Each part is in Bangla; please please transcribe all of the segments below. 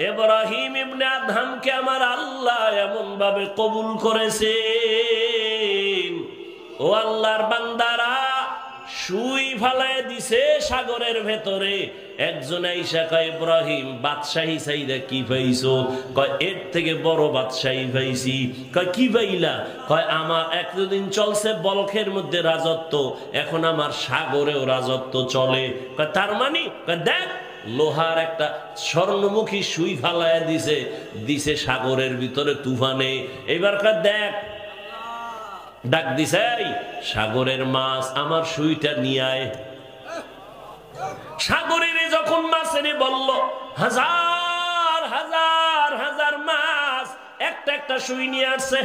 ইব্রাহিম ইবনে আদহামকে আমার আল্লাহ এমন ভাবে কবুল করেছেন। ও আল্লাহর বান্দারা, সুই ফালায় দিছে সাগরের ভেতরে। একজন আইসা কয়, ইব্রাহিম বাদশাহী চাইরা কি পাইছো? কয়, এর থেকে বড় বাদশাহী পাইছি। কয়, কি পাইলা? কয়, আমার একদিন চলছে বলখের মধ্যে রাজত্ব, এখন আমার সাগরেও রাজত্ব চলে। কয়, তার মানে? কয়, দেখ, লোহার একটা স্বর্ণমুখী সুই ফালায় দিছে সাগরের ভিতরে তুফানে। এবার কয়, দেখ, ডাক দিছে, সাগরের মাছ, আমার সুইটা নিয়ে আয়। সাগরের যখন মাছ এনে বলল, হাজার হাজার হাজার মাছ একটা একটা সুই নিয়ে আসছে।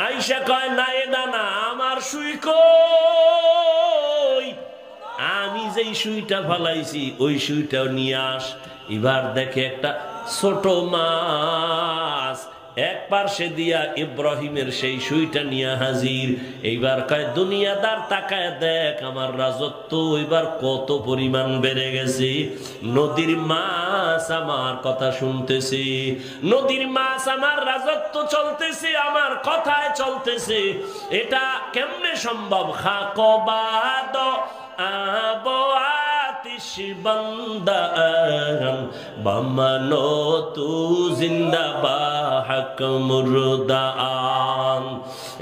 আইসা কয়, না এটা না, আমার সুই কই? আমি যেই সুইটা ফালাইছি ওই সুইটাও নিয়ে আস। এবার দেখে একটা ছোট মাছ এক পার্শ্বে দিয়া ইব্রাহিমের সেই সুইটা নিয়ে হাজির। এইবার কয়, দুনিয়াদার তাকায় দেখ, আমার রাজত্ব এবার কত পরিমাণ বেড়ে গেছে। নদীর মাছ আমার কথা শুনতেছে, নদীর মাছ আমার রাজত্ব চলতেছে, আমার কথায় চলতেছে। এটা কেমনে সম্ভব? খাকবাদ আবো আতিশ বান্দা বামানো তু জিন্দা বাহক মুরদান।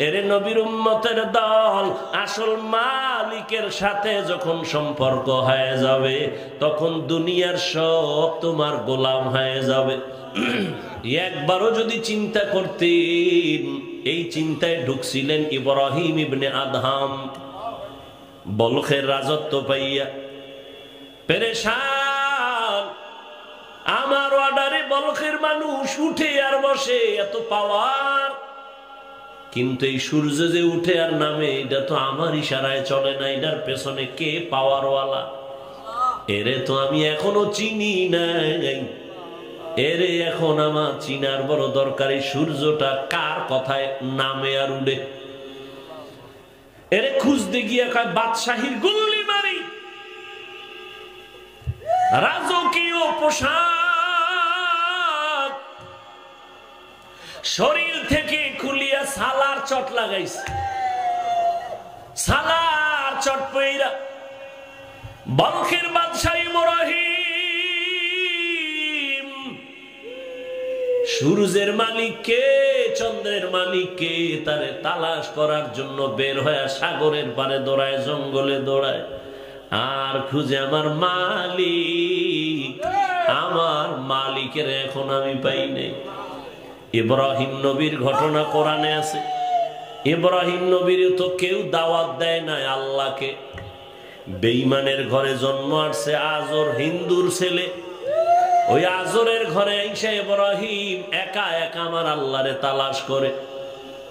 এরে নবীর উম্মতের দল, আসল মালিকের সাথে যখন সম্পর্ক হয়ে যাবে তখন দুনিয়ার সব তোমার গোলাম হয়ে যাবে। একবারও যদি চিন্তা করতেন, এই চিন্তায় ঢুকছিলেন ইব্রাহিম ইবনে আদহাম বলখের রাজত্ব পাইয়া পেরেশান। আমার অর্ডারে বলখের মানুষ উঠে আর বসে, এত পাওয়ার। কিন্তু এই সূর্য যে উঠে আর নামে, এটা তো আমার ইশারায় চলে না, এটার পেছনে কে পাওয়ারওয়ালা? এরে তো আমি এখনো চিনি নাই, এরে এখন আমার চিনার বড় দরকারি। সূর্যটা কার কথায় নামে আর উঠে? এরে খুঁজতে গিয়ে কয়, বাদশাহীর গুল্লি মারি, রাজকীয় পোশাক শরীর থেকে খুলিয়া সালার চট লাগাইছে, সালার চট পইরা বলখের বাদশাহ ইব্রাহিম সূর্যের মালিককে, চন্দ্রের মালিককে তারে তালাশ করার জন্য বের হয়ে সাগরের পারে দৌড়ায়, জঙ্গলে দৌড়ায়, আর খুঁজে আমার মালিকের এখন আমি পাই নাই। ইব্রাহিম নবীর ঘটনা কোরআনে আছে। ইব্রাহিম নবীর তো কেউ দাওয়াত দেয় নাই আল্লাহকে। বেঈমানের ঘরে জন্ম আসছে আজর, হিন্দুর ছেলে। ওই আজরের ঘরে আইসা ইব্রাহিম একা একা আমার আল্লাহরে তালাশ করে।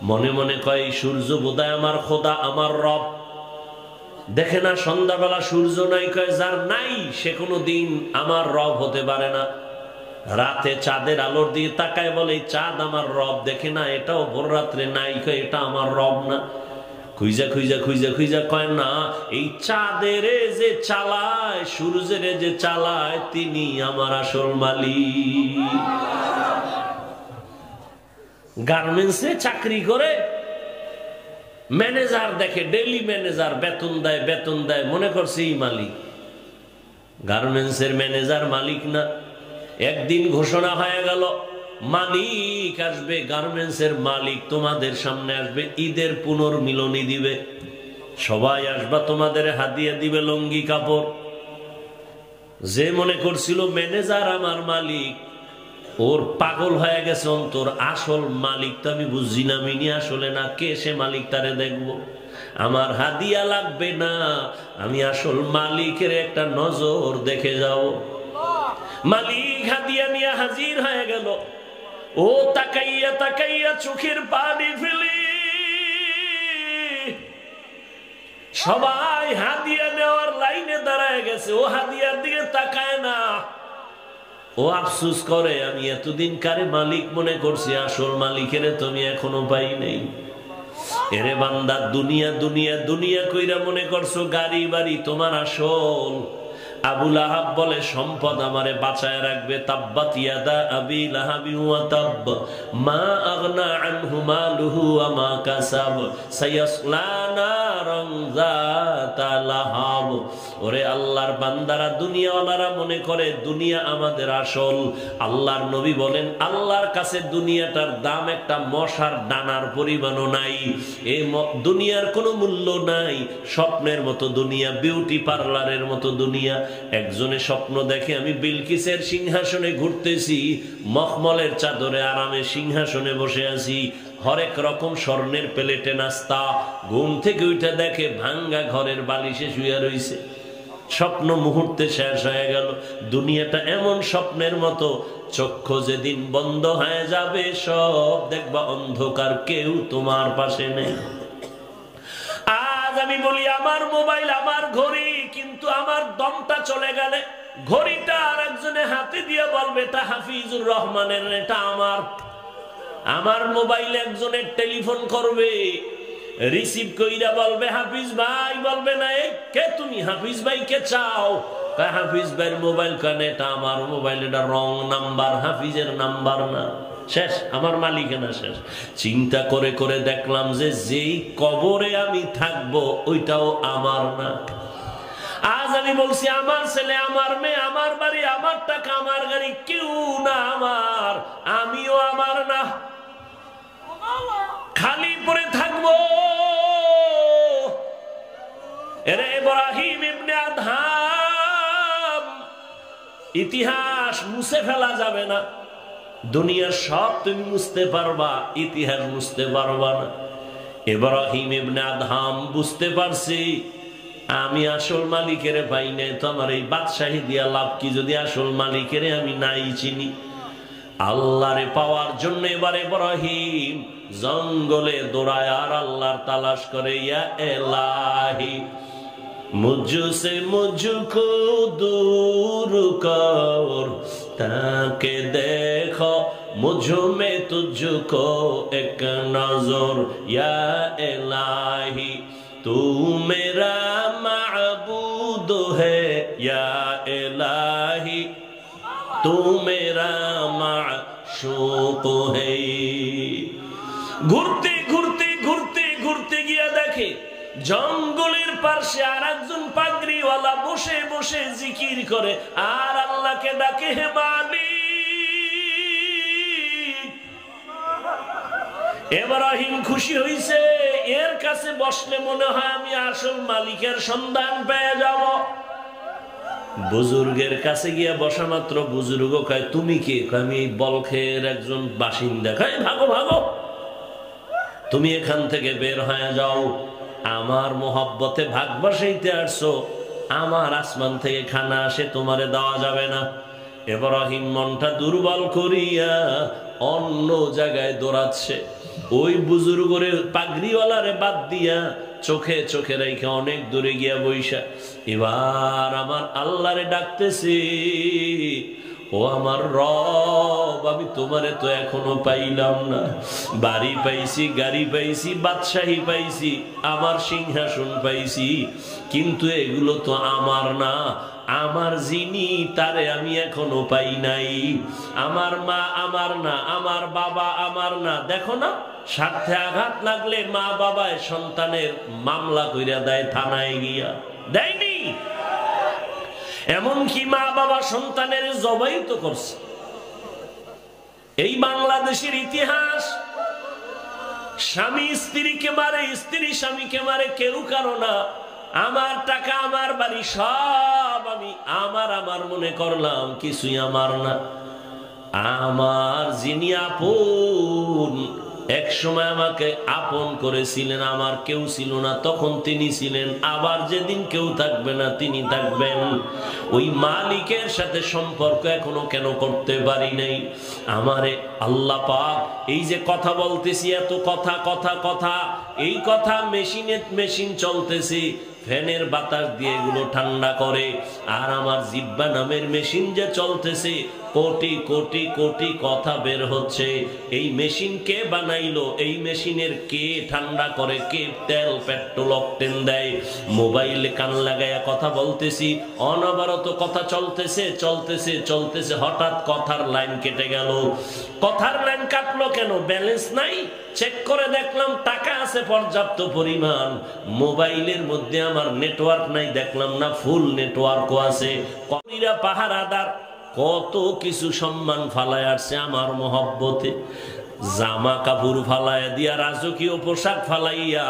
মনে মনে কয়, সূর্য বোধহয় আমার খোদা, আমার রব। দেখে না সন্ধ্যাবেলা সূর্য নাই, কয় যার নাই সে কোনো দিন আমার রব হতে পারে না। রাতে চাঁদের আলোর দিকে তাকায়, বলে চাঁদ আমার রব। দেখে না এটাও ভোর রাত্রে নাই, কয় এটা আমার রব না। খুঁজা খুঁজা খুঁজা খুঁজা কয়, না, এই চাঁদের যে চালায়, সূর্যের যে চালায়, তিনি আমার আসল মালিক। গার্মেন্টসে চাকরি করে, ম্যানেজার দেখে, ডেইলি ম্যানেজার, বেতন দেয়, মনে করছে এই মালিক। গার্মেন্টসের ম্যানেজার মালিক না। একদিন ঘোষণা হয়ে গেল, মালিক আসবে, গার্মেন্টসের মালিক তোমাদের সামনে আসবে, ঈদের পুনর্মিলনী দিবে, সবাই আসবা, তোমাদের হাদিয়া দিবে লুঙ্গি কাপড়। যে মনে করছিল ম্যানেজার আমার মালিক, ওর পাগল হয়ে গেছে অন্তর। আসল মালিক তো আমি বুঝি না, মিনি আসলে না, কে সে মালিক তারে দেখবো। আমার হাদিয়া লাগবে না, আমি আসল মালিকের একটা নজর দেখে যাও। মালিক হাদিয়া নিয়ে হাজির হয়ে গেল। ও তাকাইয়া তাকাইয়া চোখের পানি ফেলি, সবাই হাদিয়া নেওয়ার লাইনে দাঁড়ায় গেছে, ও হাদিয়ার দিকে তাকায় না। ও আফসোস করে, আমি এতদিন কারে মালিক মনে করছি, আসল মালিকের তুমি এখনো পাই নাই। এরে বান্দা, দুনিয়া দুনিয়া দুনিয়া কইরা মনে করছো গাড়ি বাড়ি তোমার আসল। আবু লাহাব বলে সম্পদ আমারে বাঁচায় রাখবে। তাব্বাত ইয়াদা আবি লাহাবি ওয়া তাব মা আগনা আনহু মালুহু ওয়া মা কাসাব সায়াসলা নারান যাতা লাহাব। ওরে আল্লাহর বান্দারা, দুনিয়াওয়ালারা মনে করে দুনিয়া আমাদের আসল। আল্লাহর নবী বলেন আল্লাহর কাছে দুনিয়াটার দাম একটা মশার ডানার পরিমাণও নাই। এই দুনিয়ার কোনো মূল্য নাই। স্বপ্নের মতো দুনিয়া, বিউটি পার্লারের মতো দুনিয়া। একজনে স্বপ্ন দেখে আমি বিলকিসের সিংহাসনে ঘুরতেছি, মখমলের চাদরে আরামে সিংহাসনে বসে আছি, হরেক রকম স্বর্ণের প্লেটে নাস্তা। ঘুম থেকে উঠে দেখে ভাঙ্গা ঘরের বালিশে শুয়ে রইছে। স্বপ্ন মুহূর্তে শেষ হয়ে গেল। দুনিয়াটা এমন স্বপ্নের মতো, চক্ষু যেদিন বন্ধ হয়ে যাবে সব দেখবা অন্ধকার, কেউ তোমার পাশে নেই। আজ আমি বলি আমার মোবাইল, আমার ঘড়ি, কিন্তু আমার দমটা চলে গেলে ঘড়িটা আর একজনে হাতে দিয়ে বলবে এটা হাফিজুর রহমানের, এটা আমার। আমার মোবাইলে একজনের টেলিফোন করবে, রিসিভ কইরা বলবে হাফিজ ভাই, বলবে না কে তুমি, হাফিজ ভাই কে চাও? হাফিজ ভাইয়ের মোবাইল কেন? এটা আমার মোবাইল, এটা রং নাম্বার, হাফিজের নাম্বার না। শেষ, আমার মালিকানা শেষ। চিন্তা করে করে দেখলাম যে যেই কবরে আমি থাকবো ওইটাও আমার না। আজ আমি বলছি আমার ছেলে, আমার মেয়ে, আমার বাড়ি, আমার টাকা, আমার গাড়ি, কেউ না আমার, আমিও আমার না, খালি পড়ে থাকবো। এরে ইব্রাহিম ইবনে আদহাম, ইতিহাস মুছে ফেলা যাবে না। দুনিয়ার সব তুমি মুছতে পারবা, ইতিহাস মুছতে পারবা না। ইব্রাহিম ইবনে আদহাম বুঝতে পারছি আমি আসল মালিকের পাই নাই, তো আমার এই বাদশাহী দিয়া লাভ কি যদি আসল মালিকের আমি নাই চিনি। আল্লাহরে পাওয়ার জন্য এবার ইব্রাহিম জঙ্গলে দৌড়ায় আর আল্লাহর তালাশ করে। ইয়া এলাহি মুঝসে মুঝকো দূর কর, তাকে দেখো মুঝ মে তুঝকো এক নজর। ইয়া এলাহি তু মেরা মাবুদ है, या इलाही तू मेरा माशूक है। ঘুরতে ঘুরতে ঘুরতে ঘুরতে গিয়া দেখে জঙ্গলের পাশে আর একজন পাগড়িওয়ালা বসে বসে জিকির করে আর আল্লাহকে ডাকে, হে মালিক। ইব্রাহিম খুশি হইছে, এর কাছে বসলে মনে হয় আমি আসল মালিকের সন্ধান পেয়ে যাব। বুজুর্গের কাছে গিয়া বসা মাত্র বুজুর্গ কয় তুমি কে? আমি এই বলখের একজন বাসিন্দা। কয় ভাগো ভাগো, তুমি এখান থেকে বের হয়ে যাও, আমার মোহাব্বতে ভাগ বসাইতে আসছো, আমার আসমান থেকে খানা আসে, তোমারে দেওয়া যাবে না। ইব্রাহিম মনটা দুর্বল করিয়া অন্য জায়গায় দৌড়াচ্ছে। ওই বুজুর্গরে পাগড়িওয়ালারে বাদ দিয়া চোখে চোখে রেখে অনেক দূরে গিয়া বইসা এবার আমার আল্লাহরে ডাকতেছি, ও আমার রব, আমি তোমারে তো এখনো পাইলাম না। বাড়ি পাইছি, গাড়ি পাইছি, বাদশাহী পাইছি, আমার সিংহাসন পাইছি, কিন্তু এগুলো তো আমার না। আমার যিনি, তারে আমি এখনো পাই নাই। আমার মা আমার না, আমার বাবা আমার না। দেখো না, স্বার্থে আঘাত লাগলে মা বাবায় সন্তানের মামলা কইরা দেয় থানায় গিয়া, দেয়নি? এমনকি মা বাবা সন্তানের জবাই তো করছে। এই বাংলাদেশের ইতিহাস, স্বামী স্ত্রীকে মারে, স্ত্রী স্বামীকে মারে, কেউ কারো না। আমার টাকা, আমার বাড়ি, সব আমি আমার আমার মনে করলাম, কিছুই আমার না। আমার যিনি আপন, এক সময় আমাকে আপন করেছিলেন, আমার কেউ ছিল না, তখন তিনি ছিলেন। আবার যেদিন কেউ থাকবে না, তিনি থাকবেন। ওই মালিকের সাথে সম্পর্ক এখনো কেন করতে পারি নাই? আমারে আল্লাহ পাক এই যে কথা বলতেছি, এত কথা কথা কথা, এই কথা মেশিন চলতেছে, ফ্যানের বাতাস দিয়ে এগুলো ঠান্ডা করে। আর আমার জিব্বা নামের মেশিন যে চলতেছে, কোটি কোটি কোটি কথা বের হচ্ছে। এই মেশিন কে বানাইলো? এই মেশিনের কে ঠান্ডা করে? কে তেল পেট্রোল অকটেন দেয়? মোবাইলে কান লাগাইয়া কথা বলতেছি, অনবরত কথা চলতেছে চলতেছে চলতেছে, হঠাৎ কথার লাইন কেটে গেল। কথার লাইন কাটলো কেন? ব্যালেন্স নাই। চেক করে দেখলাম টাকা আছে পর্যাপ্ত পরিমাণ, মোবাইলের মধ্যে আমার নেটওয়ার্ক নাই, দেখলাম না ফুল নেটওয়ার্কও আছে। কবিরা পাহারাদার কত কিছু সম্মান ফালায় আসছে আমার মহব্বতে। জামা কাপড় ফালাইয়া দিয়া, রাজকীয় পোশাক ফালাইয়া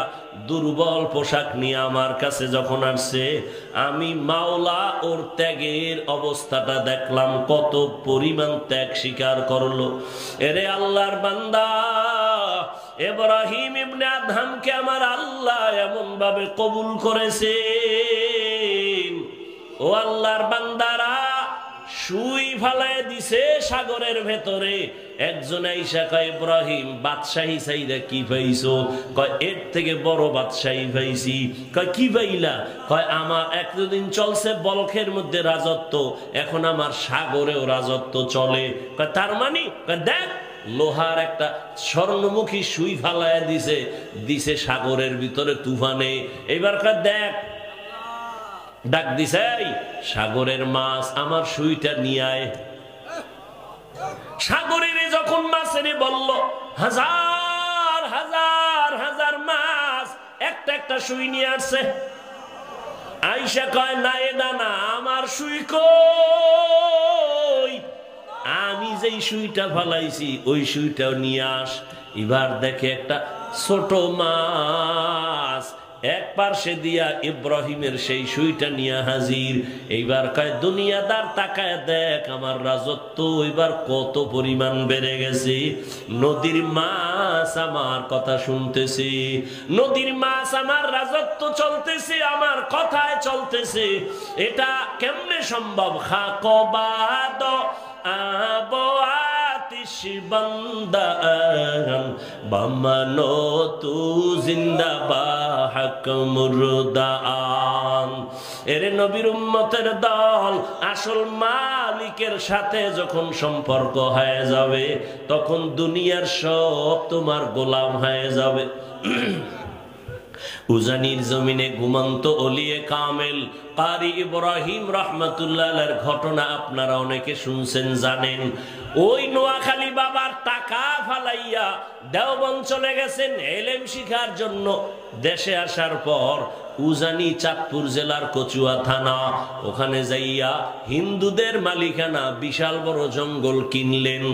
দুর্বল পোশাক নিয়ে আমার কাছে যখন আসছে, আমি মাওলা ওর ত্যাগের অবস্থাটা দেখলাম, কত পরিমাণ ত্যাগ স্বীকার করলো। এরে আল্লাহর বান্দা, ইব্রাহিম ইবনে আদহামকে আমার আল্লাহ এমন ভাবে কবুল করেছে। ও আল্লাহর বান্দারা, সুই ফালায় দিছে সাগরের ভেতরে। একজন আইসা কয়, ইব্রাহিম বাদশাহী চাইরা কি পাইছো? কয় এর থেকে বড় বাদশাহী পাইছি। কয় কি পাইলা? কয় আমার একদিন চলছে বলখের মধ্যে রাজত্ব, এখন আমার সাগরেও রাজত্ব চলে। কয় তার মানে? কয় দেখ, লোহার একটা স্বর্ণমুখী সুই ফালায় দিছে, দিছে সাগরের ভিতরে তুফানে। এবার কয় দেখ, ডাক দিছে, সাগরের মাছ আমার সুইটা নিয়ে আয়। সাগরের যখন মাছের বলল হাজার হাজার হাজার মাছ একটা একটা সুই নিয়ে আসছে। আইসা কয় না, এটা না, আমার সুই কই? আমি যেই সুইটা ফালাইছি ওই সুইটাও নিয়ে আস। এবার দেখে একটা ছোট মাছ এক পার্শ্বে দিয়া ইব্রাহিমের সেই সুইটা নিয়ে হাজির। এইবার কয়, দুনিয়াদার তাকায় দেখ, আমার রাজত্ব এবার কত পরিমাণ বেড়ে গেছে। নদীর মাছ আমার কথা শুনতেছে, নদীর মাছ আমার রাজত্ব চলতেছে, আমার কথায় চলতেছে। এটা কেমনে সম্ভব? খাকবাদ আবো আতিশ বান্দান বামানো তু জিন্দা বাহক মুরদান। এরে নবীর উম্মতের দল, আসল মালিকের সাথে যখন সম্পর্ক হয়ে যাবে, তখন দুনিয়ার সব তোমার গোলাম হয়ে যাবে। উজানির জমিনে ঘুমন্ত ওলিয়ে কামেল কারি ইব্রাহিম রাহমাতুল্লাহর ঘটনা আপনারা অনেকে শুনছেন, জানেন। ওই নোয়াখালী বাবার টাকা ফালাইয়া দেওবন্দ চলে গেছেন এলেম শিখার জন্য। দেশে আসার পর উজানি চাঁদপুর জেলার কচুয়া থানা, ওখানে যাইয়া হিন্দুদের মালিকানা বিশাল বড় জঙ্গল কিনলেন।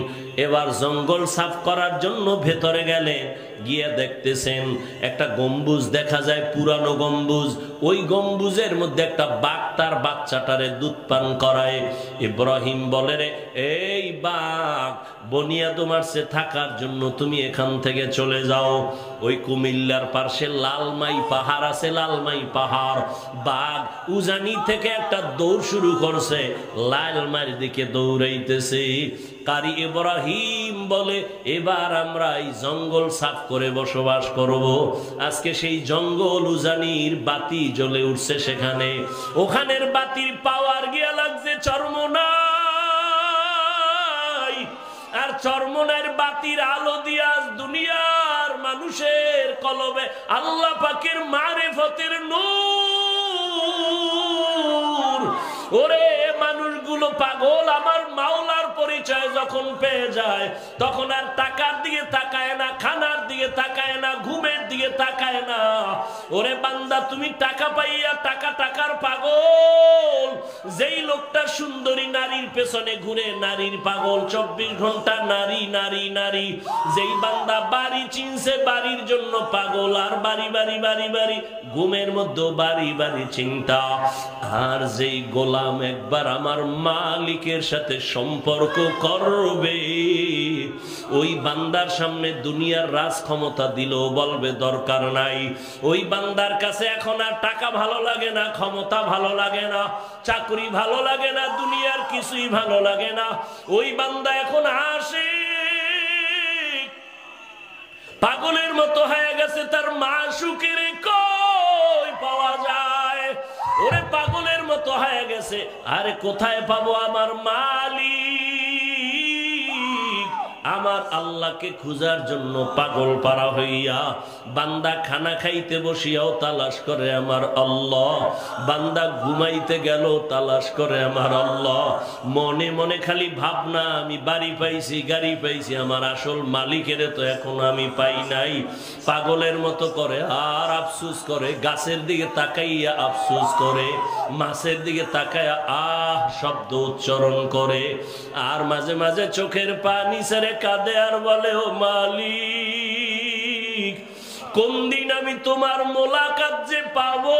এবার জঙ্গল সাফ করার জন্য ভেতরে গেলেন, গিয়ে দেখতেছেন একটা গম্বুজ দেখা যায়, পুরানো গম্বুজ। ওই গম্বুজের মধ্যে একটা বাঘ তার বাচ্চাটারে দুধ পান করায়। ইব্রাহিম বলে, রে এই বাঘ, বনিয়াদম আসছে থাকার জন্য, তুমি এখান থেকে চলে যাও। ওই কুমিল্লার পাশে লালমাই পাহাড় আছে, লালমাই পাহাড়। বাঘ উজানি থেকে একটা দৌড় শুরু করছে, লালমাইর দিকে দৌড়াইতেছে। কারি ইব্রাহিম বলে, এবার আমরা এই জঙ্গল সাফ করে বসবাস করব। আজকে সেই জঙ্গল উজানির বাতি জ্বলে উঠছে সেখানে। ওখানের বাতির পাওয়ার গিয়া লাগছে চরমোনাই। আর চরমোনাইয়ের বাতির আলো দিয়া দুনিয়ার মানুষের কলবে আল্লাহ পাকের মারিফতের নূর। ওরে মানুষগুলো পাগল, আমার মাওলার পরিচয় যখন পেয়ে যায়, তখন আর টাকার দিকে তাকায় না, খানার দিকে তাকায় না, ঘুমের দিকে তাকায় না। ওরে বান্দা, তুমি টাকা পাইয়া টাকার পাগল। যেই লোকটা সুন্দরী নারীর পেছনে ঘুরে, নারীর পাগল, 24 ঘন্টা নারী নারী নারী। যেই বান্দা বাড়ি চিনছে, বাড়ির জন্য পাগল, আর বাড়ি বাড়ি বাড়ি বাড়ি, ঘুমের মধ্যে বাড়ি বাড়ি চিন্তা। আর যেই গোলাম একবার আমার মালিকের সাথে সম্পর্ক করবে, ওই বান্দার সামনে দুনিয়ার রাজ ক্ষমতা দিলেও বলবে দরকার নাই। ওই বান্দার কাছে এখন আর টাকা ভালো লাগে না, ক্ষমতা ভালো লাগে না, চাকরি ভালো লাগে না, দুনিয়ার কিছুই ভালো লাগে না। ওই বান্দা এখন আসে পাগলের মতো হয়ে গেছে, তার মাশুকের কই পাওয়া যায়? ওরে পাগলের মতো হয়ে গেছে, আরে কোথায় পাবো আমার মালিক? আমার আল্লাহকে খুঁজার জন্য পাগল পারা হইয়া বান্দা খানা খাইতে বসিয়াও তালাশ করে আমার আল্লাহ, বান্দা ঘুমাইতে গেল তালাশ করে আমার আল্লাহ। মনে মনে খালি ভাবনা, আমি বাড়ি পাইছি, গাড়ি পাইছি, আমার আসল মালিকের তো এখন আমি পাই নাই। পাগলের মতো করে আর আফসুস করে, গাছের দিকে তাকাইয়া আফসুস করে, মাছের দিকে তাকাইয়া আহ শব্দ উচ্চারণ করে, আর মাঝে মাঝে চোখের পানি ছেড়ে কাঁদে আর বলে, ও মালিক, কোন দিন আমি তোমার মোলাকাত যে পাবো।